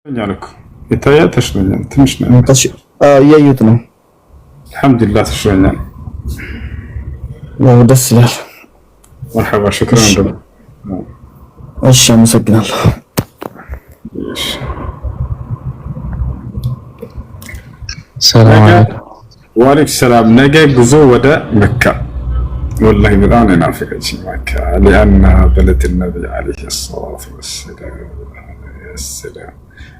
ያለኩ ይታያል። ተሽሎኛል። ትንሽ ነው እያዩት ነው። አልሐምዱሊላህ ተሽሎኛል። ደስ ይላል። መርሐባ ሽክራን ደም እሺ፣ አመሰግናለሁ። ሰላም አለይኩም። ወአለይኩም ሰላም። ነገ ጉዞ ወደ መካ والله በጣም ነው ናፍቀችኝ መካ لأن بلد النبي عليه الصلاة والسلام السلام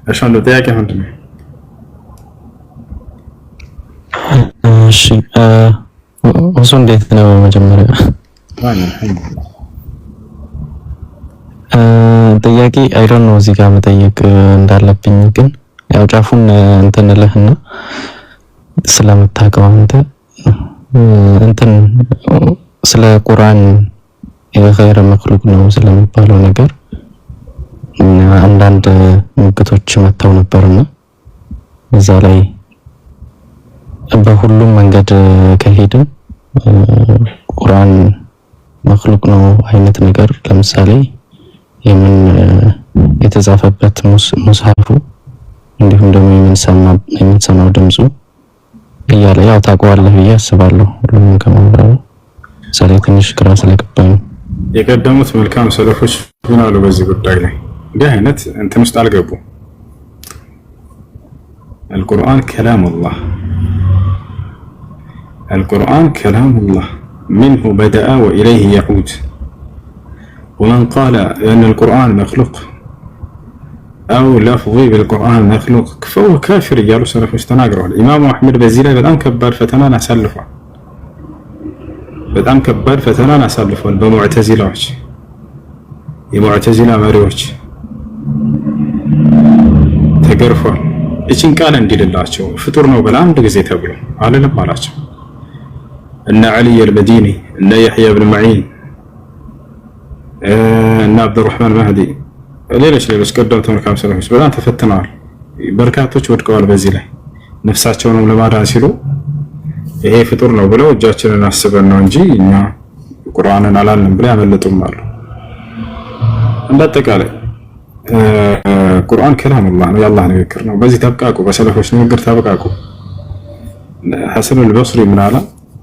ايش عنده ጥያቄ ምንድን ነው? እሺ እሱ እንዴት ነው? መጀመሪያ ጥያቄ አይ ዶንት ኖ እዚህ ጋር መጠየቅ እንዳለብኝ ግን ያው ጫፉን እንትን ልህና ስለምታውቀው እንትን ስለ ቁርአን የኸይር መክሉቅ ነው ስለሚባለው ነገር አንዳንድ ምክቶች መተው ነበርና እዛ ላይ በሁሉም መንገድ ከሄድን ቁርአን መክሉቅ ነው አይነት ነገር ለምሳሌ የምን የተጻፈበት ሙስሐፉ እንዲሁም ደግሞ የምንሰማው ድምጹ እያለ ያው ታውቀዋለህ ብዬ አስባለሁ። ሁሉም ከመምራው ሰለ ትንሽ ግራ ስለገባኝ የቀደሙት መልካም ሰለፎች ምን አሉ በዚህ ጉዳይ ላይ እንዲህ አይነት እንትን ውስጥ አልገቡ። القرآن كلام الله القرآن كلام الله منه بدأ وإليه يعود ومن قال أن القرآن مخلوق أو لفظي بالقرآن مخلوق فهو كافر يالو سلفوች ተናግረዋል። ኢማሙ አህመድ በዚህ ላይ በጣም ከባድ ፈተናን አሳልፈዋል። በጣም ከባድ ፈተናን አሳልፈዋል በሙዕተዚላዎች የሙዕተዚላ መሪዎች ተገርፏል። እቺን ቃል እንዲልላቸው ፍጡር ነው በላ አንድ ጊዜ ተብሎ አለለም አላቸው። እነ ዓሊ አልመዲኒ እነ የሕያ ብን መዒን እነ አብዱራህማን ማህዲ ሌሎች ቀደምት መልካም ሰለፎች በጣም ተፈትነዋል። በርካቶች ወድቀዋል። በዚህ ላይ ነፍሳቸውንም ለማዳን ሲሉ ይሄ ፍጡር ነው ብለው እጃችንን አስበን ነው እንጂ እኛ ቁርአንን አላልንም ብለው ያመለጡም አሉ። እንዳጠቃላይ ቁርአን ከላሙላህ ነው፣ የአላህ ንግግር ነው። በዚህ ተብቃቁ፣ በሰለፎች ንግግር ተብቃቁ። ሐሰን አልበስሪ ምን አለ?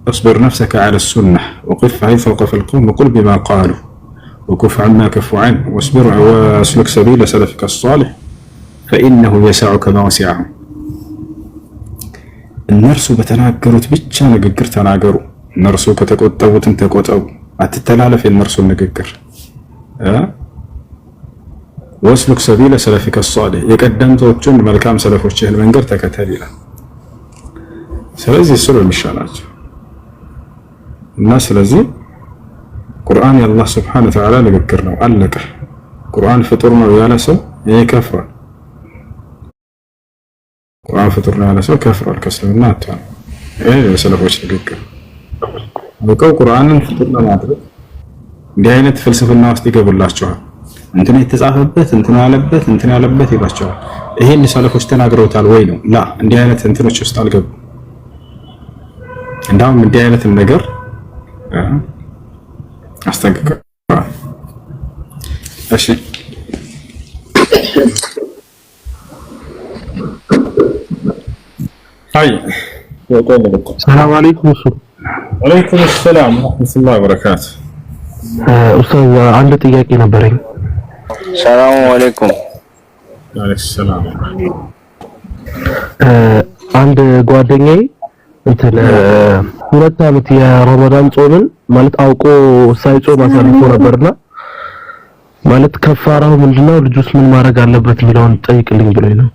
اصبر نفسك على السنة وقف حيث وقف القوم وقل بما قالوا وكف عما كفوا عنه واصبر واسلك سبيل سلفك الصالح فإنه يسعك ما وسعهم እነርሱ በተናገሩት ብቻ ንግግር ተናገሩ፣ እነርሱ ከተቆጠቡትን ተቆጠቡ፣ አትተላለፍ የእነርሱን ንግግር። ወስሉክ ሰቢለ ሰለፊከ ሷሊህ የቀደምቶቹን መልካም ሰለፎችህን መንገድ ተከተል ይላል። ስለዚህ እሱ ነው የሚሻላቸው እና ስለዚህ ቁርአን የአላህ ስብሐነ ወተዓላ ንግግር ነው፣ አለቀ። ቁርአን ፍጡር ነው ያለ ሰው ይከፍራል። ቁርአን ፍጡር ነው ያለ ሰው ከፍሯል፣ ከእስልምና አጥቷል። ይሄ የሰለፎች ንግግር በቀው ቁርአንን ፍጡር ለማድረግ እንዲህ አይነት ፍልስፍና ውስጥ ይገቡላቸዋል። እንትን የተጻፈበት እንትን ያለበት ይባቸዋል። ይሄን ሰለፎች ተናግረውታል ወይ ነው? ላ እንዲህ አይነት እንትኖች ውስጥ አልገቡ። እንዳውም እንዲህ አይነት ነገር አስጠንቅቀዋል። እሺ هاي السلام عليكم وعليكم السلام ورحمة الله وبركاته ኡስታዝ አንድ ጥያቄ ነበረኝ። ሰላም አለይኩም። ወአለይኩም ሰላም። አንድ ጓደኛዬ እንትን 2 ዓመት የረመዳን ጾምን ማለት አውቆ ሳይጾም አሳልፎ ነበርና ማለት ከፋራው ምንድነው ልጁስ ምን ማድረግ አለበት የሚለውን ጠይቅልኝ ብሎኝ ነው።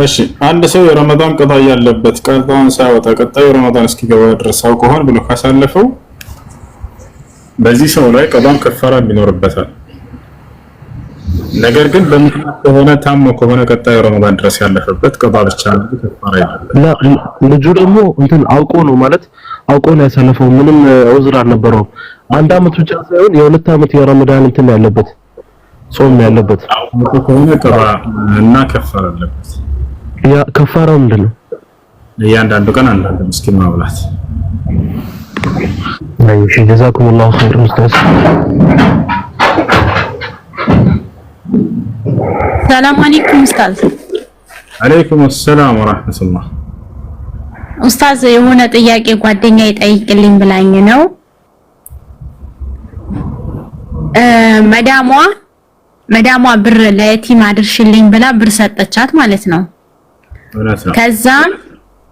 እሺ አንድ ሰው የረመዳን ቀጣ ያለበት ቀጣውን ሳይወጣ ቀጣዩ ረመዳን እስኪገባ ድረስ አውቆ ሆን ብሎ ካሳለፈው በዚህ ሰው ላይ ቀጣም ከፋራ ይኖርበታል። ነገር ግን በምክንያት ከሆነ ታሞ ከሆነ ቀጣዩ ረመዳን ድረስ ያለፈበት ቀጣ ብቻ ነው ከፋራ ይኖርበታል። ልጁ ደግሞ እንትን አውቆ ነው ማለት አውቆ ነው ያሳለፈው፣ ምንም ዑዝር አልነበረውም። 1 ዓመት ብቻ ሳይሆን የ2 ዓመት የረመዳን እንትን ያለበት ጾም ያለበት አውቆ ከሆነ ቀጣ እና ከፋራ አለበት። ያ ከፋራው ምንድነው? እያንዳንዱ ቀን አንዳንድ ምስኪን ማብላት። እሺ ጀዛኩሙላሁ ኸይር ኡስታዝ። ሰላም አለይኩም ኡስታዝ። አለይኩም ሰላም ወራህመቱላህ። ኡስታዝ የሆነ ጥያቄ ጓደኛዬ ጠይቅልኝ ብላኝ ነው። መዳሟ ብር ለየቲም አድርሽልኝ ብላ ብር ሰጠቻት ማለት ነው። ከዛ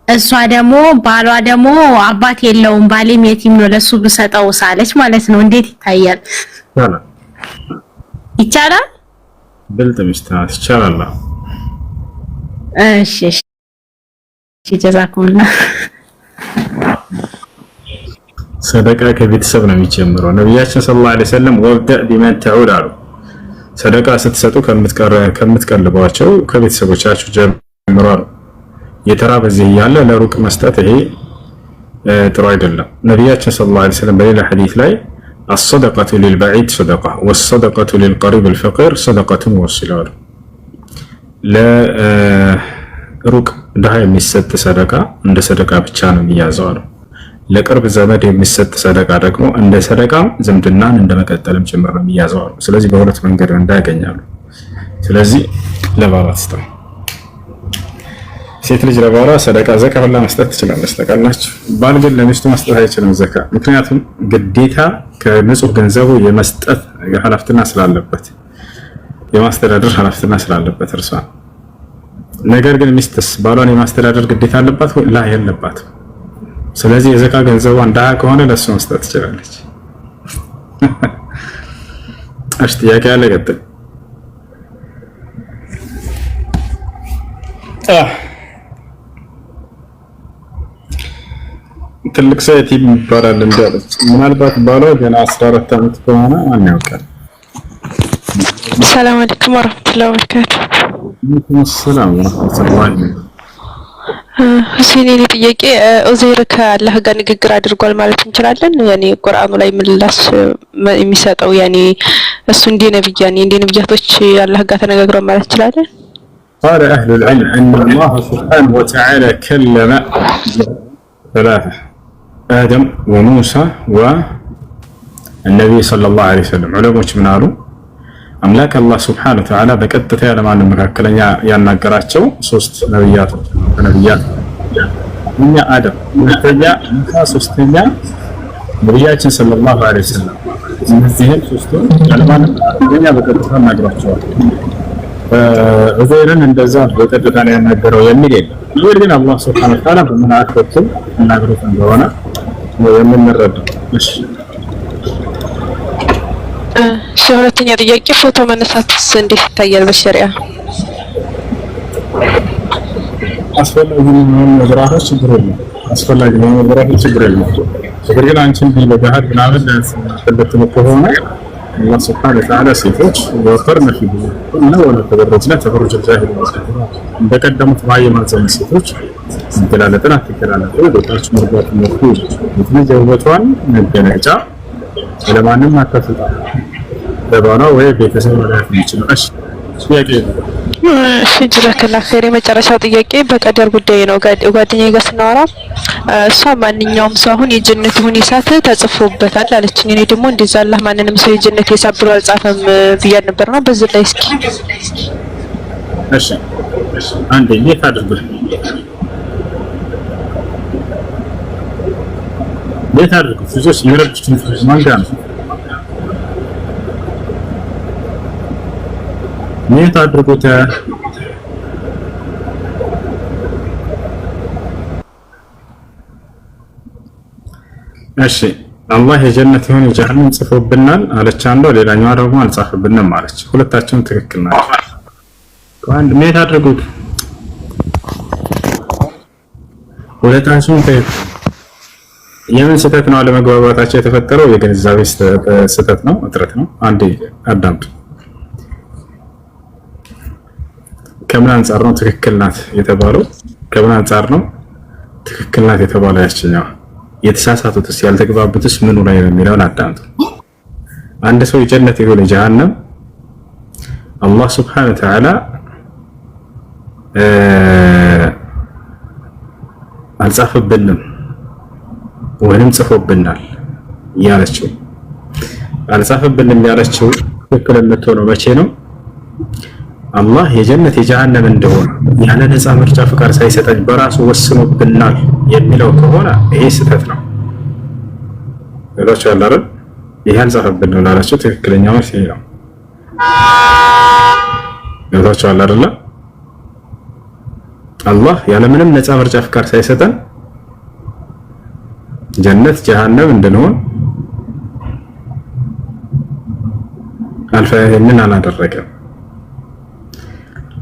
እሷ ደግሞ ባሏ ደግሞ አባት የለውም ባሌም የቲም ነው ለሱ ብሰጠው ሳለች ማለት ነው። እንዴት ይታያል? ይቻላል? ብልጥ ሚስት ይቻላል። እሺ ጀዛኩሙላህ። ሰደቃ ከቤተሰብ ነው የሚጀምረው። ነብያችን ሰለላሁ ዐለይሂ ወሰለም ወብደእ ቢመን ተዑል አሉ። ሰደቃ ስትሰጡ ከምትቀልቧቸው ከቤተሰቦቻችሁ ጀምሩ አሉ። የተራ በዚህ ያለ ለሩቅ መስጠት ይሄ ጥሩ አይደለም። ነብያችን ሰለላሁ ዐለይሂ ወሰለም በሌላ ሐዲስ ላይ الصدقة للبعيد صدقة والصدقة للقريب الفقير صدقة موصلة ለሩቅ ድሃ የሚሰጥ ሰደቃ እንደ ሰደቃ ብቻ ነው የሚያዘው አሉ። ለቅርብ ዘመድ የሚሰጥ ሰደቃ ደግሞ እንደ ሰደቃ ዝምድናን እንደመቀጠልም ጭምር ነው የሚያዘው አሉ። ስለዚህ በሁለት መንገድ እንዳያገኛሉ። ስለዚህ ለባሏ ትስጠው። ሴት ልጅ ለባሏ ሰደቃ ዘካ ሁላ መስጠት ትችላለች። ታውቃላችሁ። ባል ግን ለሚስቱ መስጠት አይችልም ዘካ። ምክንያቱም ግዴታ ከንጹህ ገንዘቡ የመስጠት ኃላፊነት ስላለበት የማስተዳደር ኃላፊነት ስላለበት እርሷ። ነገር ግን ሚስትስ ባሏን የማስተዳደር ግዴታ አለባት ወይ? ላ የለባት። ስለዚህ የዘካ ገንዘቡ እንደሃ ከሆነ ለሱ መስጠት ትችላለች። እሺ ጥያቄ አለ? ቀጥል። ትልቅ ሰው የቲም ይባላል እንዳለች ምናልባት ባሏ ገና 14 ዓመት ከሆነ ማን ያውቃል? ሰላም አለይኩም ወራህመቱላሂ ወበረካቱ። ሰላም ወራህመቱላሂ። ሁሴን የኔ ጥያቄ ኡዘይር ከአላህ ጋር ንግግር አድርጓል ማለት እንችላለን? ያኔ ቁርአኑ ላይ ምላሽ የሚሰጠው ያኔ እሱ እንደ ነብይ ያኔ እንደ ነብያቶች አላህ ጋር ተነጋግሯል ማለት እንችላለን? قال أهل العلم أن الله سبحانه وتعالى كلم ثلاثة آدم وموسى والنبي صلى الله عليه وسلم. علماء من قالوا أملاك الله سبحانه وتعالى بكتة على ما نمكلن ينقراتشو ሶስት ነብያት እኛ አደም ሁለተኛ ሙሳ ሶስተኛ ነብያችን ሰለላሁ ዐለይሂ ወሰለም። እነዚህን ሶስቱን ያለማን እኛ በቀጥታ እናግራቸዋል። ዑዘይርን እንደዛ በቀጥታ ላይ ያናገረው የሚል የለም። ነገር ግን አላህ ሱብሓነሁ ወተዓላ በመላእክት በኩል እናግሮት እንደሆነ የምንረዳው። እሺ ሁለተኛ ጥያቄ ፎቶ መነሳትስ እንዴት ይታያል በሸሪዓ? አስፈላጊ ነው ነገራቶች ችግር የለም። አስፈላጊ ነው ነገራቶች ችግር የለም። ነገር ግን አንቺን ቢለጋት ምናምን ለተበተነ ከሆነ አላህ ሱብሓነሁ ወተዓላ ሴቶች ወፈርነ ፊ ቡዩቲሂንነ ወላ ተበረጅነ ተበሩጀ ጃሂሊያ እንደቀደሙት ማየማን ዘመን ሴቶች እንገላለጥን አትገላለጡ ወጣችሁ መርዳት ነው የትነጀውበቷን መገለጫ ለማንም አታፍጣ ለባሏ ወይ ቤተሰብ ማለት ነው። እሺ ጥያቄ ጀዛከላ ኸይር። የመጨረሻው ጥያቄ በቀደር ጉዳይ ነው። ጓደኛዬ ጋር ስናወራ እሷ ማንኛውም ሰው አሁን የጀነት ሁኔታ ተጽፎበታል አለችኝ። እኔ ደግሞ እንደዛ አላህ ማንንም ሰው የጀነት ሂሳብ ብሎ አልጻፈም ብያት ነበር ነው። በዚህ ላይ እስኪ እሺ አንዴ የት አድርገህ ቤት አድርገው ፍጆች ይረዱትን ማንጋ ነው የት አድርጎት እሺ አላህ የጀነት ይሁን የጀሃነም ጽፎብናል አለች አንዷ፣ ሌላኛዋ ደግሞ አልጻፈብንም አለች። ሁለታቸውም ትክክል ናቸው። አንድ የት አድርጎት ሁለታቸውም ትክክል። የምን ስህተት ነው አለመግባባታቸው የተፈጠረው? የግንዛቤ ስህተት ነው፣ እጥረት ነው። አንዴ አዳምጡ። ከምን አንፃር ነው ትክክል ናት የተባለው? ከምን አንፃር ነው ትክክል ናት የተባለው? ያችኛው የተሳሳቱትስ ያልተግባቡትስ ምኑ ላይ ነው የሚለውን አዳምጡ። አንድ ሰው የጀነት ይሁን የጀሃነም አላህ ሱብሓነሁ ወተዓላ አልጻፈብንም ወይንም ጽፎብናል ያለችው አልጻፈብንም ያለችው ትክክል የምትሆነው መቼ ነው? አላህ የጀነት የጀሃነም እንደሆነ ያለ ነፃ ምርጫ ፍቃድ ሳይሰጠን በራሱ ወስኖብናል የሚለው ከሆነ ይሄ ስህተት ነው። ሌሎች አይደል ይሄ አልጻፈብን ነው ላላችሁ ትክክለኛ መልስ ይሄ ነው። ሌሎች አይደል አላህ ያለ ምንም ነፃ ምርጫ ፍቃድ ሳይሰጠን ጀነት ጀሃነም እንድንሆን አልፈህንን አላደረገም።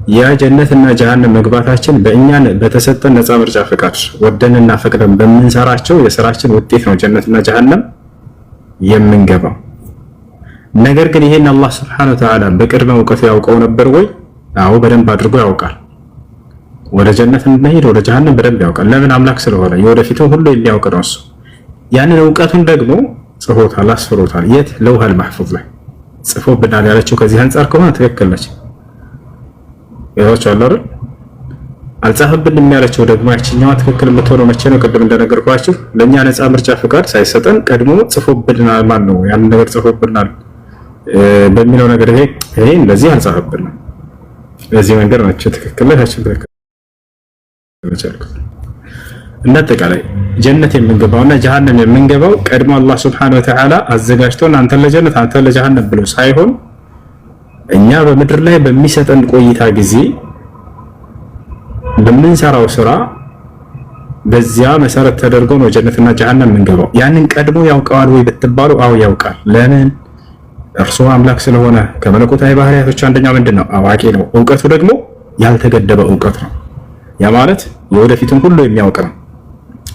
ያ ጀነትና ጀሃነም መግባታችን በእኛን በተሰጠን ነፃ ምርጫ ፍቃድ ወደንና ፈቅደን በምንሰራቸው የሥራችን ውጤት ነው ጀነትና ጀሃነም የምንገባው። ነገር ግን ይሄን አላህ Subhanahu Wa Ta'ala በቅድመ እውቀቱ ያውቀው ነበር ወይ? አዎ በደንብ አድርጎ ያውቃል። ወደ ጀነት እንደሄድ ወደ ጀሃነም በደንብ ያውቃል። ለምን? አምላክ ስለሆነ የወደፊቱን ሁሉ የሚያውቅ ነው እሱ። ያንን እውቀቱን ደግሞ ጽፎታል፣ አስፍሮታል። የት? ለውሃል ማህፉዝ ላይ ጽፎብናል ያለችው ከዚህ አንፃር ከሆነ ትክክል ነች። ያውቻል አይደል? አልጻፈብንም ያለችው ደግሞ ያቺኛዋ ትክክል የምትሆነው መቼ ነው? ቅድም እንደነገርኳችሁ ለኛ ነፃ ምርጫ ፍቃድ ሳይሰጠን ቀድሞ ጽፎብናል። ማን ነው ያን ነገር ጽፎብናል በሚለው ነገር ይሄ እንደዚህ አልጻፈብንም። በዚህ መንገድ ነው ትክክል ነች። እንደተቃላይ ጀነት የምንገባውና ጀሃነም የምንገባው ቀድሞ አላህ Subhanahu Wa Ta'ala አዘጋጅቶን አንተን ለጀነት አንተን ለጀሃነም ብሎ ሳይሆን እኛ በምድር ላይ በሚሰጠን ቆይታ ጊዜ በምንሰራው ስራ በዚያ መሰረት ተደርጎ ነው ጀነትና ጀሃነም የምንገባው። ያንን ቀድሞ ያውቀዋል ወይ ብትባሉ አው ያውቃል። ለምን? እርሱ አምላክ ስለሆነ። ከመለኮታዊ ባህሪያቶች አንደኛው ምንድነው? አዋቂ ነው። እውቀቱ ደግሞ ያልተገደበ እውቀት ነው። ያ ማለት የወደፊቱን ሁሉ የሚያውቅ ነው።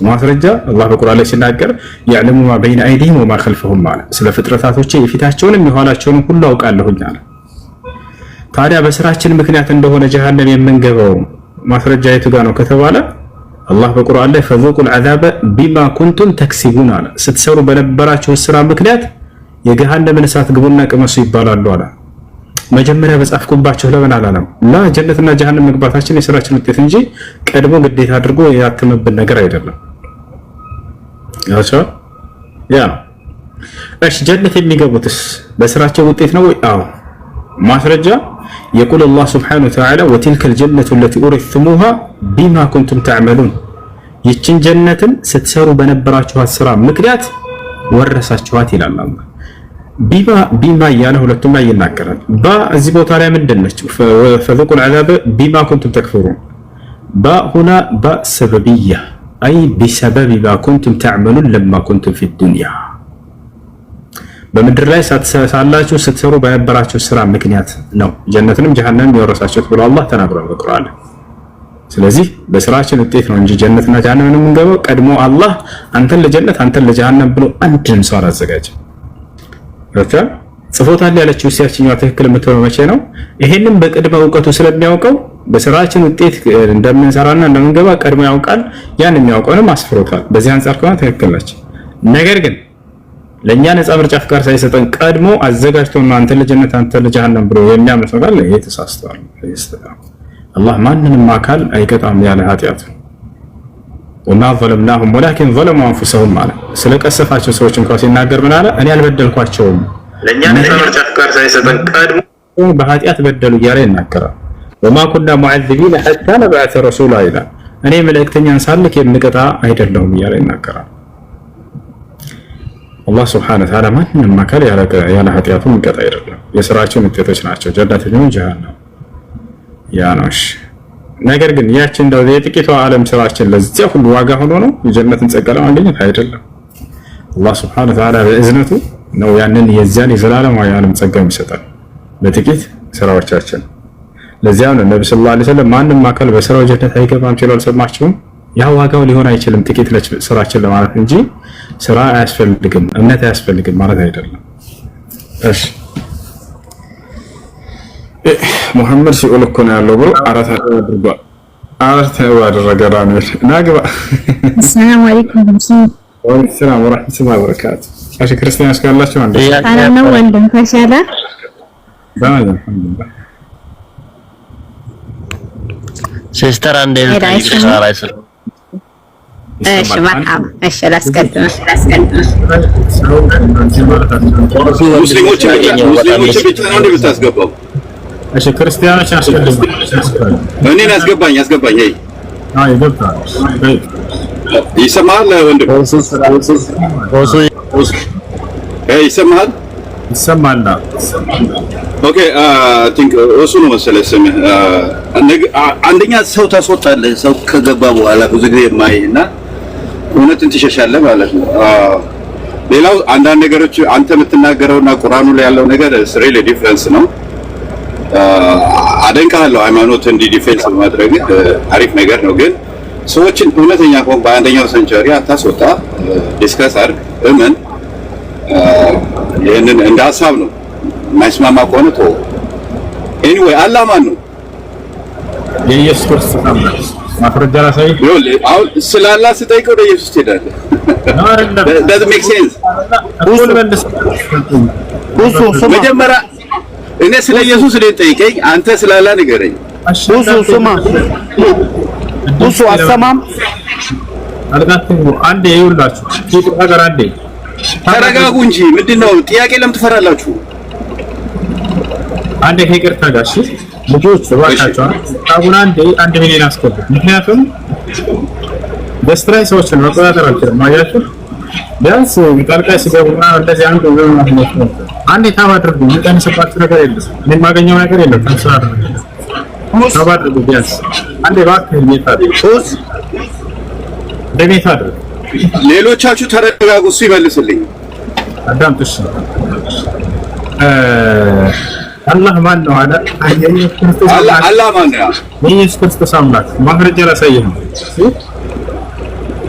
ማስረጃ አላህ በቁርአን ላይ ሲናገር يعلم ما بين ايديهم وما خلفهم ማለት ስለ ፍጥረታቶቼ የፊታቸውንም የኋላቸውንም ሁሉ አውቃለሁኝ አለ። ታዲያ በስራችን ምክንያት እንደሆነ ጀሃነም የምንገባው ማስረጃ የቱ ጋር ነው ከተባለ አላህ በቁርአን ላይ فذوقوا العذاب بما كنتم تكسبون አለ። ስትሰሩ በነበራችሁ ስራ ምክንያት የጀሃነምን እሳት ግቡና ቅመሱ ይባላሉ አለ። መጀመሪያ በጻፍኩባቸው ለምን አላለም? ላ ጀነትና ጀሃነም መግባታችን የስራችን ውጤት እንጂ ቀድሞ ግዴታ አድርጎ ያተመብን ነገር አይደለም። ያ እሺ ጀነት የሚገቡትስ በስራቸው ውጤት ነው ወይ? አዎ ማስረጃ يقول الله سبحانه وتعالى وتلك الجنة التي أورثتموها بما كنتم تعملون ይችን ጀነትን ስትሰሩ በነበራችኋት ስራ ምክንያት ወረሳችኋት ይላል አላህ። ቢማ እያለ ሁለቱም ላይ ይናገራል። እዚህ ቦታ ላይ ምንድን ነች? فذوقوا العذاب بما كنتم تكفرون هنا سببية أي بسبب ما كنتم تعملون لما كنتم في الدنيا በምድር ላይ ሳላችሁ ስትሰሩ በነበራችሁ ስራ ምክንያት ነው ጀነትንም ጀሃነምንም የወረሳችሁት ብሎ አላህ ተናግሯል በቁርአን። ስለዚህ በስራችን ውጤት ነው እንጂ ጀነትና ጀሃነምን የምንገባው ቀድሞ አላህ አንተን ለጀነት አንተን ለጀሃነም ብሎ አንድም ሰው አላዘጋጀም። ጽፎታል ያለችው ሲያችኛው ትክክል የምትሆነው መቼ ነው? ይሄንን በቅድመ እውቀቱ ስለሚያውቀው በስራችን ውጤት እንደምንሰራና እንደምንገባ ቀድሞ ያውቃል። ያን የሚያውቀውንም አስፍሮታል። በዚህ አንፃር ከሆነ ትክክል ነች። ነገር ግን ለኛ ነፃ ምርጫ ፍቃድ ሳይሰጠን ቀድሞ አዘጋጅቶና አንተ ለጀነት አንተ ለጀሃነም ብሎ የሚያምን ሰው ካለ ይሄ ተሳስቷል። አላህ ማንንም አካል አይቀጣም ያለ ኃጢአቱ وما ظلمناهم ولكن ظلموا انفسهم ማለት ስለቀሰፋቸው ሰዎች እንኳን ሲናገር ምን አለ? እኔ አልበደልኳቸውም ለኛ ነፃ ምርጫ ፍቃድ ሳይሰጠን ቀድሞ በኃጢአት በደሉ እያለ ይናገራል። وما كنا معذبين حتى نبعث رسولا ይላል። እኔ መልእክተኛን ሳልክ የምቀጣ አይደለሁም እያለ ይናገራል። አላህ Subhanahu Wa Ta'ala ማንንም አካል ያለ ኃጢአቱ የሚቀጣ አይደለም። የሥራችን ውጤቶች ናቸው ጀነት ነው ጀሃነም ያ ነው። ነገር ግን ያችን እንደው የጥቂቷ ዓለም ስራችን ለዚያ ሁሉ ዋጋ ሆኖ ነው የጀነትን ጸጋ ለማግኘት አይደለም። አላህ Subhanahu Wa Ta'ala በእዝነቱ ነው ያንን የዚያን የዘላለማዊ ዓለም ጸጋ የሚሰጠን በጥቂት ስራዎቻችን። ለዚያው ነው ነብዩ ሰለላሁ ዐለይሂ ወሰለም ማንንም አካል በስራው ጀነት አይገባም ሲሉ አልሰማችሁም? ያ ዋጋው ሊሆን አይችልም ጥቂት ስራችን ለማለት እንጂ ስራ አያስፈልግም እምነት አያስፈልግም ማለት አይደለም። እሺ ሙሐመድ ሲኦል እኮ ነው ያለው ብሎ አራት አደረገ ዳንኤል ናግባ። ሰላም አለይኩም ወሰላም ወራህመቱላሂ ወበረካቱ። እሺ ክርስቲያኖች ካላችሁ አንዴ ሰላም ነው ወንድም ፈሻላ አልሐምዱሊላህ ሲስተር አንዴ እሺ ማርሐባ እሺ ላስቀድም ሙስሊሞች ብቻ ነው እንደምታስገባው እሺ ክርስቲያኖች አስቀድም እኔን አስገባኝ አይ ይገብታል ይሰማል ወንድም ይሰማል ኦኬ ቲንክ እሱ ነው መሰለኝ ስም አንደኛ ሰው ታስወጣለህ ሰው ከገባ በኋላ ብዙ ጊዜ የማይና እውነትን ትሸሻለህ ማለት ነው ሌላው አንዳንድ ነገሮች አንተ የምትናገረውና ቁርአኑ ላይ ያለው ነገር ሪሊ ዲፈረንስ ነው አደንቃለሁ ሃይማኖት እንዲ ዲፌንስ ማድረግ አሪፍ ነገር ነው ግን ሰዎችን እውነተኛ ቆም በአንደኛው ሰንቸሪ አታስወጣ ዲስከስ አድርግ እመን ይሄንን እንደ ሐሳብ ነው ማይስማማ ከሆነ ተው ኤኒዌይ አላህ ማን ነው የኢየሱስ ክርስቶስ አምላክ ማስረጃ ላይ አሁን ስላላ ስጠይቀው ወደ ኢየሱስ ትሄዳለህ doesn't make sense መጀመሪያ እኔ ስለ ኢየሱስ ልጠይቀኝ አንተ ስላላ ንገረኝ ስማ አሰማም አልጋችሁ አንዴ ይውላችሁ ሀገር አንዴ ተረጋጉ እንጂ ምንድነው ጥያቄ ለምን ትፈራላችሁ አንዴ ከይቅርታ ጋር እሺ ልጆች እባካችሁ አሁን አንድ ሚሊዮን አስገቡ ምክንያቱም በስትራይ ሰዎችን መቆጣጠር አልችልም አያችሁ ቢያንስ ጣልቃ ሲገቡና እንደዚህ አንዴ ታባድርጉ የሚቀንስባችሁ ነገር የለም ምን ማገኘው ነገር የለም ተንስራ ታባድርጉ ቢያንስ አንዴ እባክህ ሜታውስ ደሜታድር ሌሎቻችሁ ተረጋጉ እሱ ይመልስልኝ አዳምጥሽ አላህ ማን ነው አለ አላህ ማን ነው ኢየሱስ ክርስቶስ አምላክ ማህረጃ ላሳየህ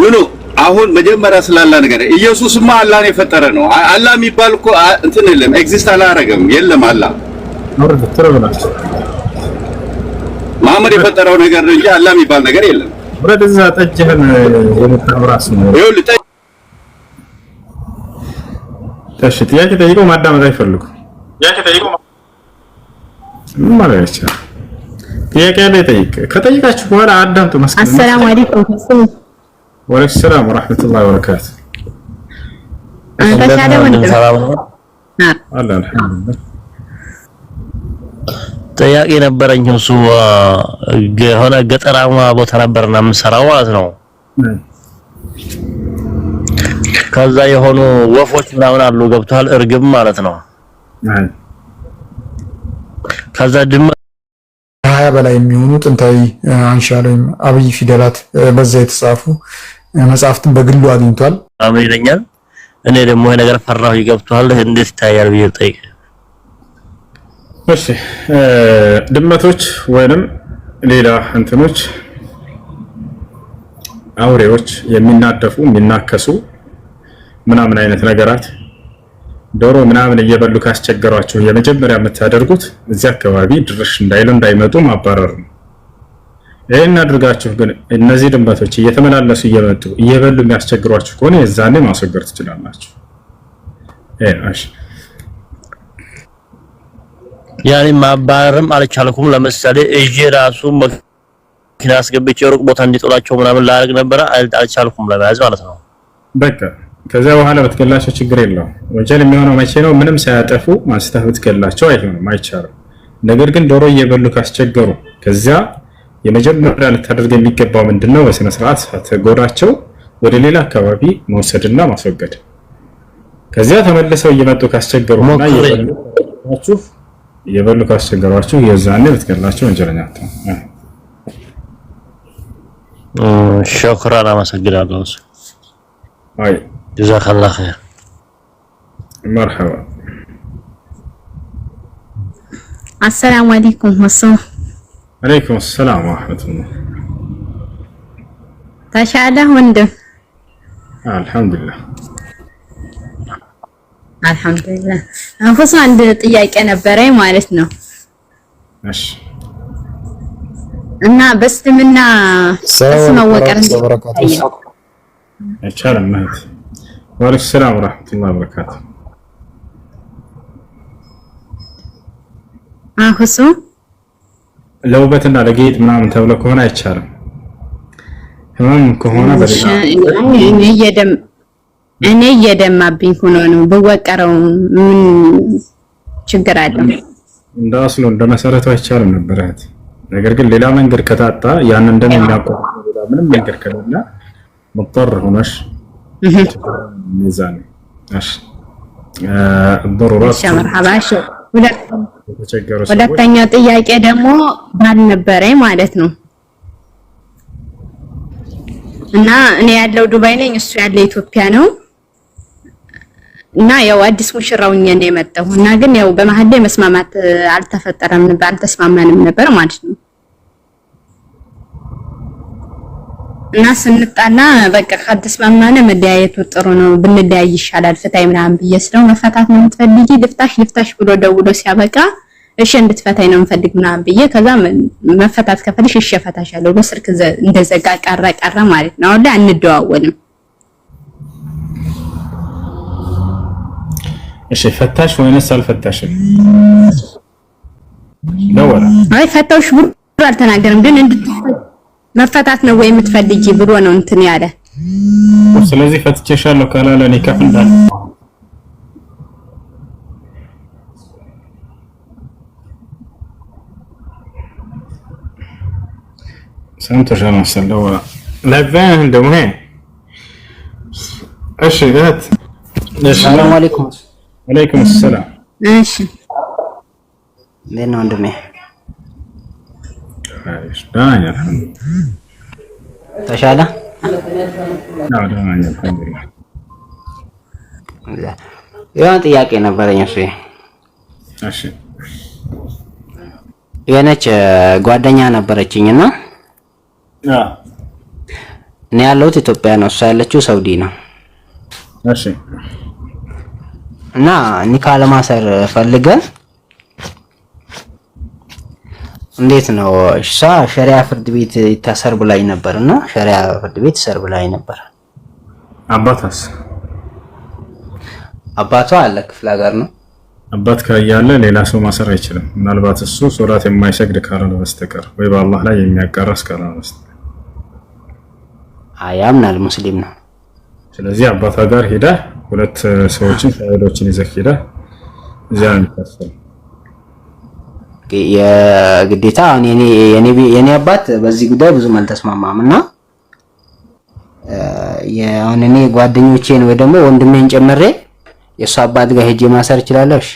ኑ አሁን መጀመሪያ ስላላ ነገር ኢየሱስማ አላህን የፈጠረ ነው አላህ የሚባል እኮ እንትን የለም ኤግዚስት አላረገም የለም አላህ ወርድ ተረበላች ማመድ የፈጠረው ነገር ነው እንጂ አላህ የሚባል ነገር የለም ወደዛ ጠጅህን የምታወራስ ነው ይኸውልህ ታሽ ጥያቄ ጠይቀው ማዳመጥ አይፈልጉ ማለት ነው ጥያቄ ላይ ጠይቅ ከጠይቃችሁ በኋላ አዳምጡ መስከረ አሰላሙ አለይኩም ወአለይኩም ሰላም ወራህመቱላሂ ወበረካቱ ተሻለ ወንድም አልሐምዱሊላህ ጥያቄ ነበረኝ እሱ የሆነ ገጠራማ ቦታ ነበርና የምሰራው ማለት ነው ከዛ የሆኑ ወፎች ምናምን አሉ ገብቷል እርግብ ማለት ነው ከዛ ድመ 20 በላይ የሚሆኑ ጥንታዊ አንሻሎም አብይ ፊደላት በዛ የተጻፉ መጽሐፍትን በግሉ አግኝቷል አመይለኛል እኔ ደግሞ ይሄ ነገር ፈራሁ ይገብቷል እንዴት ይታያል ብዬ ጠይቅ እሺ ድመቶች ወይንም ሌላ እንትኖች አውሬዎች የሚናደፉ የሚናከሱ ምናምን አይነት ነገራት ዶሮ ምናምን እየበሉ ካስቸገሯቸው የመጀመሪያ የምታደርጉት እዚህ አካባቢ ድርሽ እንዳይሉ እንዳይመጡ ማባረር ነው ይሄን አድርጋችሁ ግን እነዚህ ድመቶች እየተመላለሱ እየመጡ እየበሉ የሚያስቸግሯችሁ ከሆነ የዛኔ ማስወገድ ትችላላችሁ እሺ ያኔ ማባረርም አልቻልኩም ለምሳሌ እጄ ራሱ መኪና አስገብቼ ሩቅ ቦታ እንዲጥላቸው ምናምን ላርግ ነበር አልቻልኩም ለማያዝ ማለት ነው በቃ ከዛ በኋላ በትከላቸው ችግር የለውም ወንጀል የሚሆነው መቼ ነው ምንም ሳያጠፉ ማስተህ ብትከላቸው አይሆንም አይቻልም ነገር ግን ዶሮ እየበሉ ካስቸገሩ ከዛ የመጀመሪያ ልታደርግ የሚገባው ምንድነው በስነ ስርዓት ሳትጎዳቸው ወደ ሌላ አካባቢ መውሰድና ማስወገድ ከዛ ተመልሰው እየመጡ ካስቸገሩና እየበሉ ካስቸገሯችሁ የዛኔ ብትከላቸው ወንጀለኛ አትሆኑ ሸክራን አመሰግናለሁ አይ جزاك الله خير مرحبا السلام عليكم والسلام عليكم السلام ورحمة الله تشاله وندم الحمد لله አልহামዱሊላህ አንፈስ አንድ ጥያቄ ነበረኝ ማለት ነው እሺ እና በእስልምና ስም መወቀር አይቻልም ማለት ወአለይኩም ሰላም ወራህመቱላሂ ወበረካቱ አሁሱ ለውበትና ለጌጥ ምናምን ተብሎ ከሆነ አይቻልም ህመም ከሆነ በሌላ እኔ እየደማብኝ ሆኖ ነው በወቀረው ምን ችግር አለው እንዳስሎ እንደመሰረቱ አይቻልም ነበር እህት። ነገር ግን ሌላ መንገድ ከታጣ ያን እንደሚያቋርጥ ሌላ ምንም መንገድ ከሌለ مضطر ሆነሽ ሚዛን እሺ الضرورات ሸመርሐባሽ ሁለተኛው ጥያቄ ደግሞ ባል ነበረኝ ማለት ነው እና እኔ ያለው ዱባይ ነኝ እሱ ያለው ኢትዮጵያ ነው እና ያው አዲስ ሙሽራውኝ ነው የመጣው እና ግን ያው በመሐል ላይ መስማማት አልተስማማንም ነበር ማለት ነው እና ስንጣላ በቃ ከተስማማነ መለያየቱ ጥሩ ነው ብንለያይ ይሻላል ፍታይ ምናምን ብየስለው መፈታት ነው የምትፈልጊ ልፍታሽ ብሎ ደውሎ ሲያበቃ እሺ እንድትፈታይ ነው የምፈልግ ምናምን ብዬ ከዛ መፈታት ከፈልሽ እሺ እፈታሻለሁ በስልክ እንደዘጋ ቀረ ማለት ነው አሁን ላይ አንደዋወልም እሺ ፈታሽ ወይንስ አልፈታሽም ደወለ አይ ፈታውሽ ብሎ አልተናገርም ግን መፈታት ነው ወይ የምትፈልጊ ብሎ ነው እንትን ያለ ስለዚህ ፈትቼሻለሁ ካላለ ኒካህ እንዳለ ሰምተሻል መሰለው ለዛን ደግሞ እሺ እህት ሰላም አለይኩም ወአለይኩም ሰላም እሺ ለና ወንድሜ አይሽ ዳኛ ተሻለ ዳኛ አልሐምዱሊላህ ያን ጥያቄ ነበረኝ እሺ የነች ጓደኛ ነበረችኝና እኔ ያለሁት ኢትዮጵያ ነው እሷ ያለችው ሳውዲ ነው እሺ እና ኒካ ለማሰር ፈልገን እንዴት ነው እሷ ሸሪዓ ፍርድ ቤት ይታሰር ብላኝ ነበርና ሸሪዓ ፍርድ ቤት ይሰር ብላኝ ነበር አባቷ አለ ክፍለ ሀገር ነው አባት ካያለ ሌላ ሰው ማሰር አይችልም ምናልባት እሱ ሶላት የማይሰግድ ካልሆነ በስተቀር ወይ በአላህ ላይ የሚያቀርስ ካልሆነ በስተቀር አያምናል ሙስሊም ነው ስለዚህ አባቷ ጋር ሄዳ ሁለት ሰዎችን ፋይሎችን ይዘህ ሄዳ እዚያ እንታሰር የግዴታ የኔ አባት በዚህ ጉዳይ ብዙም አልተስማማምና የኔ ጓደኞቼን ወይ ደግሞ ወንድሜን ጨምሬ የሷ አባት ጋር ሄጄ ማሰር እችላለሁ እሺ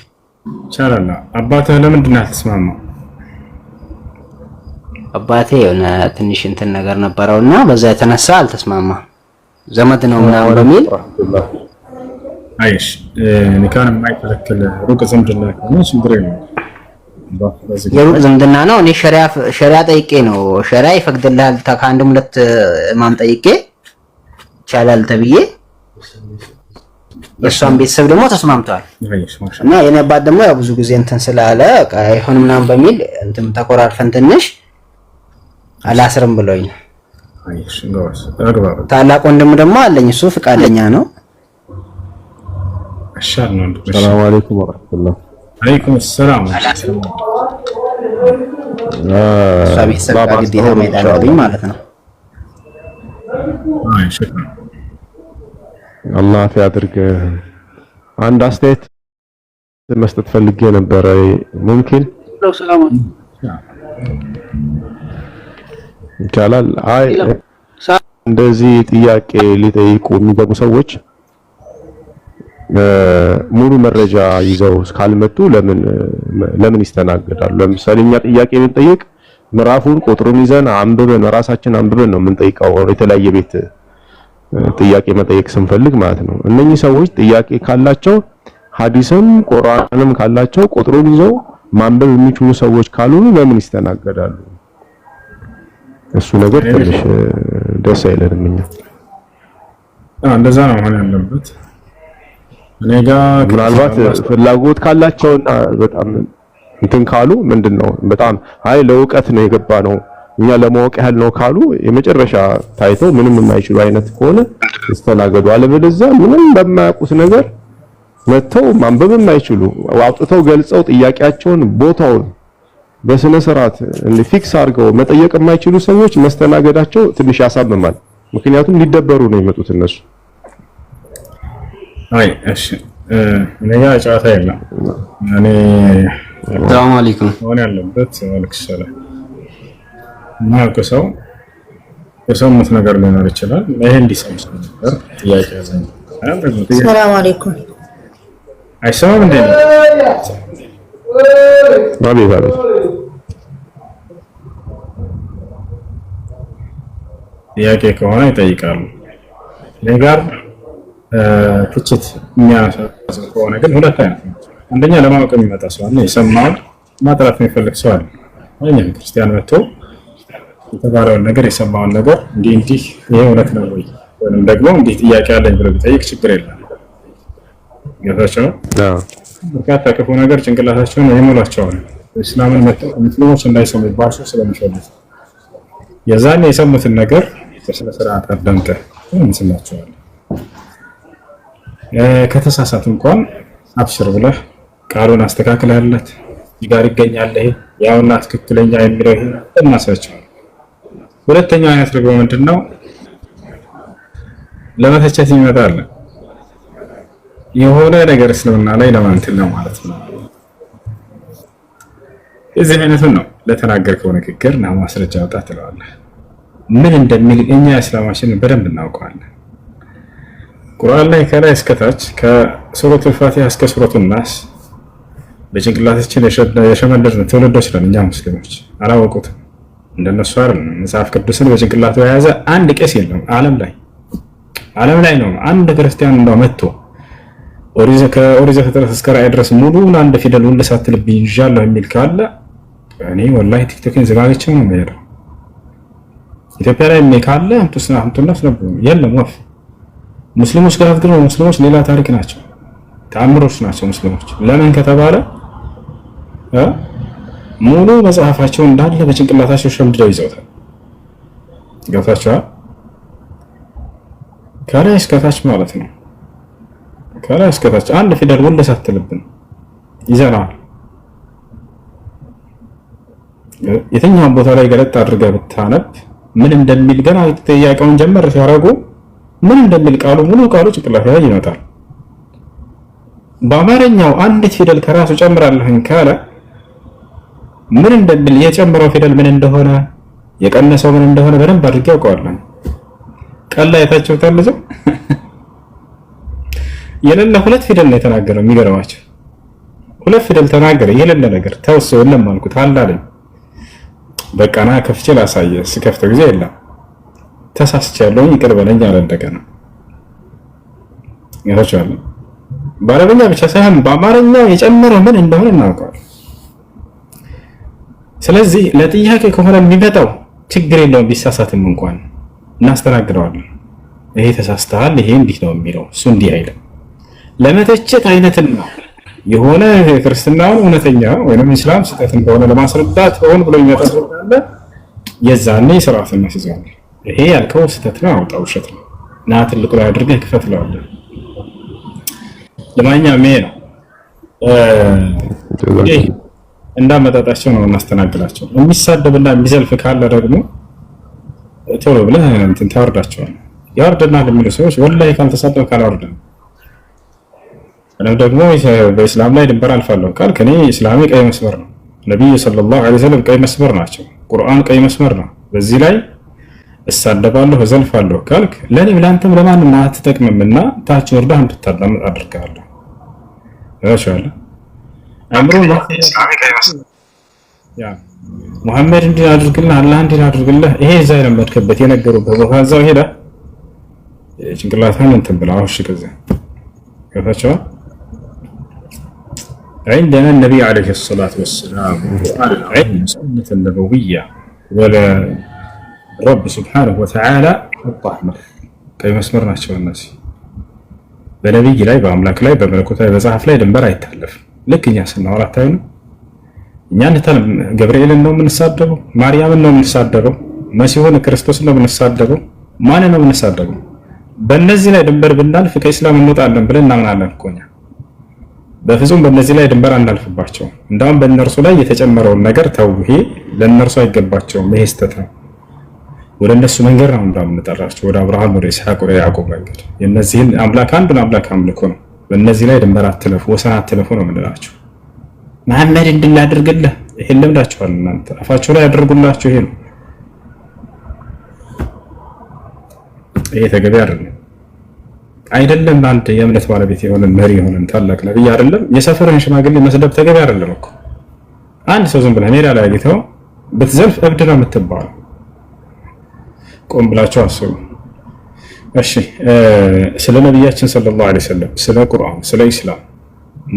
ይቻላል አባትህ ለምንድን ነው ያልተስማማው አባቴ የሆነ ትንሽ እንትን ነገር ነበረውና በዛ የተነሳ አልተስማማ ዘመድ ነው ምናምን በሚል አይሽ ኒካን የማይከለክል ሩቅ ዝምድና ነው ችግር የለም የሩቅ ዝምድና ነው እኔ ሸሪዓ ጠይቄ ነው ሸሪዓ ይፈቅድልሃል ከአንድም ሁለት ማም ጠይቄ ይቻላል ተብዬ የሷን ቤተሰብ ደግሞ ተስማምተዋል እና የኔ አባት ደግሞ ያው ብዙ ጊዜ እንትን ስላለ አይሆን ምናምን በሚል እንትን ተቆራርፈን ትንሽ አላስርም ብሎኝ አይሽ ጋርስ አግባብ ታላቅ ወንድም ደግሞ አለኝ እሱ ፍቃደኛ ነው አሻር ነው ሰላም አለይኩም ወራህመቱላህ አለይኩም ሰላም ቤተሰብ ጋር ግዴታ መሄድ አለብኝ ማለት ነው አይ ሽክራን አላህ ያድርግ አንድ አስተያየት መስጠት ፈልጌ ነበር ሙምኪን ሰላም ይቻላል አይ እንደዚህ ጥያቄ ሊጠይቁ የሚገቡ ሰዎች ሙሉ መረጃ ይዘው ካልመጡ ለምን ይስተናገዳሉ ለምሳሌ እኛ ጥያቄ ብንጠይቅ ምዕራፉን ቁጥሩን ይዘን አንብበን ራሳችን አንብበን ነው የምንጠይቀው የተለያየ ቤት ጥያቄ መጠየቅ ስንፈልግ ማለት ነው እነኚህ ሰዎች ጥያቄ ካላቸው ሐዲስም ቁርአንም ካላቸው ቁጥሩን ይዘው ማንበብ የሚችሉ ሰዎች ካልሆኑ ለምን ይስተናገዳሉ እሱ ነገር ትንሽ ደስ አይለንም እኛ እንደዛ ነው ማለት ያለበት እኔ ጋር ምናልባት ፍላጎት ካላቸውና በጣም እንትን ካሉ ምንድነው በጣም አይ ለውቀት ነው የገባ ነው እኛ ለማወቅ ያህል ነው ካሉ የመጨረሻ ታይተው ምንም የማይችሉ አይነት ከሆነ ይስተናገዱ አለበለዚያ ምንም በማያውቁት ነገር መተው ማንበብ የማይችሉ አውጥተው ገልጸው ጥያቄያቸውን ቦታውን በስነ ስርዓት ፊክስ አድርገው መጠየቅ የማይችሉ ሰዎች መስተናገዳቸው ትንሽ ያሳምማል ምክንያቱም ሊደበሩ ነው የመጡት እነሱ አይ እሺ እኔ ጋር ጨዋታ የለም እኔ ሰላም አለይኩም ሆነ ያለበት ወልክ ሰላም ማውቀ ሰው የሰሙት ነገር ሊኖር ይችላል። ይሄ እንዲሰምስ ነበር ጥያቄ ያዘኝ። ሰላም አለይኩም አይሰማም እንዴ? ባቢ ጥያቄ ከሆነ ይጠይቃሉ። ለጋር ትችት የሚያነሳ ከሆነ ግን ሁለት አይነት ነው። አንደኛ ለማወቅ የሚመጣ ሰው አለ፣ የሰማውን ማጥራት የሚፈልግ ሰው አለ። ወይም ክርስቲያን መጥቶ የተባለውን ነገር የሰማውን ነገር እንዲህ ይሄ እውነት ነው ወይ ወይም ደግሞ እንዲህ ጥያቄ አለኝ ብሎ ቢጠይቅ ችግር የለም። ገባቸው? በርካታ ክፉ ነገር ጭንቅላታቸውን ይሞላቸዋል። እስላምን መጥተው ሙስሊሞች እንዳይሰሙባቸው ስለሚፈልጉ የዛኔ የሰሙትን ነገር በስነ ስርዓት አዳምጠህ እንስማቸዋለን። ከተሳሳቱ እንኳን አብሽር ብለህ ቃሉን አስተካክለህለት ጋር ይገኛል። ይሄ ያውና ትክክለኛ የሚለው ይሄ እናሳቸዋለን። ሁለተኛው አይነት ደግሞ ምንድነው? ለመተቸት ይመጣል። የሆነ ነገር እስልምና ላይ ለማንተል ነው ማለት ነው። እዚህ አይነቱን ነው ለተናገርከው ንግግር እና ማስረጃ አውጣ ትለዋለህ። ምን እንደሚል እኛ እስላማችንን በደንብ እናውቀዋለን። ቁርአን ላይ ከላይ እስከታች ከሱረቱል ፋቲሃ እስከ ሱረቱን ናስ በጭንቅላታችን የሸመደድን ትውልዶች ነን እኛ ሙስሊሞች። አላወቁትም። እንደነሱ አይደለም። መጽሐፍ ቅዱስን በጭንቅላቱ የያዘ አንድ ቄስ የለም ዓለም ላይ ነው። አንድ ክርስቲያን እንደው መጥቶ ከኦሪት ዘፍጥረት እስከ ራዕይ ድረስ ሙሉውን አንድ ፊደል ሁሉ ሳትልብኝ ይዣለሁ የሚል ካለ እኔ ወላሂ ቲክቶክን ዘጋግቼው ነው የምሄደው። ኢትዮጵያ ላይ ምን ካለ አምጡና አስነብቡ። የለም ወፍ ሙስሊሞች ጋር ግን ሙስሊሞች ሌላ ታሪክ ናቸው፣ ተአምሮች ናቸው ሙስሊሞች። ለምን ከተባለ ሙሉ መጽሐፋቸው እንዳለ በጭንቅላታቸው ሸምድደው ይዘውታል። ገብታችኋል? ከላይ እስከታች ማለት ነው። ከላይ እስከታች አንድ ፊደል ወንደ ሳትልብን ይዘናል። የትኛውም ቦታ ላይ ገለጥ አድርገህ ብታነብ ምን እንደሚል ገና ጥያቄውን ጀመር ሲያደርጉ ምን እንደሚል ሙሉ ቃሉ ጭንቅላት ላይ ይመጣል። በአማርኛው አንዲት ፊደል ከራሱ ጨምራለህን ካለ ምን እንደሚል የጨመረው ፊደል ምን እንደሆነ የቀነሰው ምን እንደሆነ በደንብ አድርጌ ያውቀዋለሁ። ቀላ የታችሁታል ልጅ የሌለ ሁለት ፊደል ነው የተናገረው። የሚገርማችሁ ሁለት ፊደል ተናገረ። የሌለ ነገር ተወሰው የለም አልኩት አላለኝ። በቃ ና ከፍቼ ላሳየ ስከፍተው ጊዜ የለም ተሳስቻለሁ ይቅር በለኝ አለ። እንደገና ያቻለ በአረብኛ ብቻ ሳይሆን በአማርኛው የጨመረው ምን እንደሆነ እናውቀዋለን። ስለዚህ ለጥያቄ ከሆነ የሚመጣው ችግር የለውም ቢሳሳትም እንኳን እናስተናግደዋለን። ይሄ ተሳስተሃል፣ ይሄ እንዲህ ነው የሚለው እሱ እንዲህ አይልም። ለመተቸት አይነትና የሆነ ክርስትናውን እውነተኛ ወይንም እስላም ስህተት እንደሆነ ለማስረዳት ሆን ብሎ ይመጣ ካለ የዛኔ ስርዓት እናስይዛለን። ይሄ ያልከው ስህተት ነው፣ አውጣው ውሸት ነው እና ትልቁ ላይ አድርገህ ክፈት ለዋለህ። ለማንኛውም ይሄ ነው እንዳመጣጣቸው ነው እናስተናግዳቸው። የሚሳደብና የሚዘልፍ ካለ ደግሞ ቶሎ ብለህ እንትን ታወርዳቸዋለህ። ያወርደናል የሚሉ ሰዎች ወላሂ ካልተሳደብ ካላወርደን ደግሞ በእስላም ላይ ድንበር አልፋለሁ ካልክ እኔ እስላሜ ቀይ መስመር ነው። ነብዩ ሰለላሁ ዐለይሂ ወሰለም ቀይ መስመር ናቸው። ቁርአን ቀይ መስመር ነው። በዚህ ላይ እሳደባለሁ እዘልፋለሁ ካልክ ለኔም ለአንተም ለማንም አትጠቅምምና ታች ወርደህ እንድታዳምጥ አድርጋለሁ። ያሻለ አምሮ ነው ያ ሙሐመድ እንዲህ አድርግልህ አላህ እንዲህ አድርግልህ ይሄ እዛ የለመድክበት የነገሩበት ቦታ እዛው ሄዳ ጭንቅላትህን እንትን ብላ አውሽ ከዛ ከፈቻው عندنا النبي عليه الصلاة والسلام علم سنة النبوية ولا رب سبحانه وتعالى خط أحمر كي مسمرنا شو الناس بنبي لا يبقى أملاك لا يبقى ملكوت لا يبقى زعف لا يدمر يتألف لكن يحسن وراء تاينه يعني تلم جبريل إنه من الصادقه مريم إنه من الصادقه مسيحون كريستوس إنه من الصادقه ما إنه من الصادقه በእነዚህ ላይ ድንበር ብናልፍ ከእስላም እንወጣለን ብለን እናምናለን እኮ እኛ። በፍጹም በእነዚህ ላይ ድንበር አናልፍባቸው። እንዳውም በእነርሱ ላይ የተጨመረውን ነገር ተው፣ ይሄ ለእነርሱ አይገባቸውም፣ ይሄ ስህተት ነው፣ ወደ እነሱ መንገድ ነው እንዳውም እንጠራቸው፣ ወደ አብርሃም፣ ወደ ይስሐቅ፣ ወደ ያዕቆብ መንገድ። የእነዚህን አምላክ አንዱን አምላክ አምልኮ ነው። በእነዚህ ላይ ድንበር አትለፉ፣ ወሰን አትለፉ ነው የምንላቸው። መሐመድ እንድናደርግልህ ይሄን ለምዳችኋል እናንተ አፋችሁ ላይ ያደርጉላችሁ ይሄ ነው። ይሄ ተገቢ አይደለም። አንድ የእምነት ባለቤት የሆነ መሪ የሆነ ታላቅ ነብይ አይደለም የሰፈርን ሽማግሌ መስደብ ተገቢ አይደለም እኮ። አንድ ሰው ዝም ብለህ ሜዳ ላይ አግኝተው በትዘልፍ እብድ ነው የምትባለው። ቆም ብላችሁ አስቡ። እሺ ስለ ነብያችን ሰለላሁ ዐለይሂ ወሰለም፣ ስለ ቁርአን፣ ስለ ኢስላም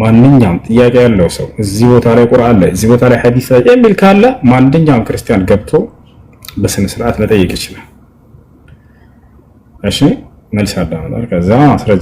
ማንኛውም ጥያቄ ያለው ሰው እዚህ ቦታ ላይ ቁርአን ላይ እዚህ ቦታ ላይ ሐዲስ ላይ የሚል ካለ ማንኛውም ክርስቲያን ገብቶ በስነ ስርዓት መጠየቅ ይችላል። እሺ መልስ አዳምጣል። ከዛ ማስረጃ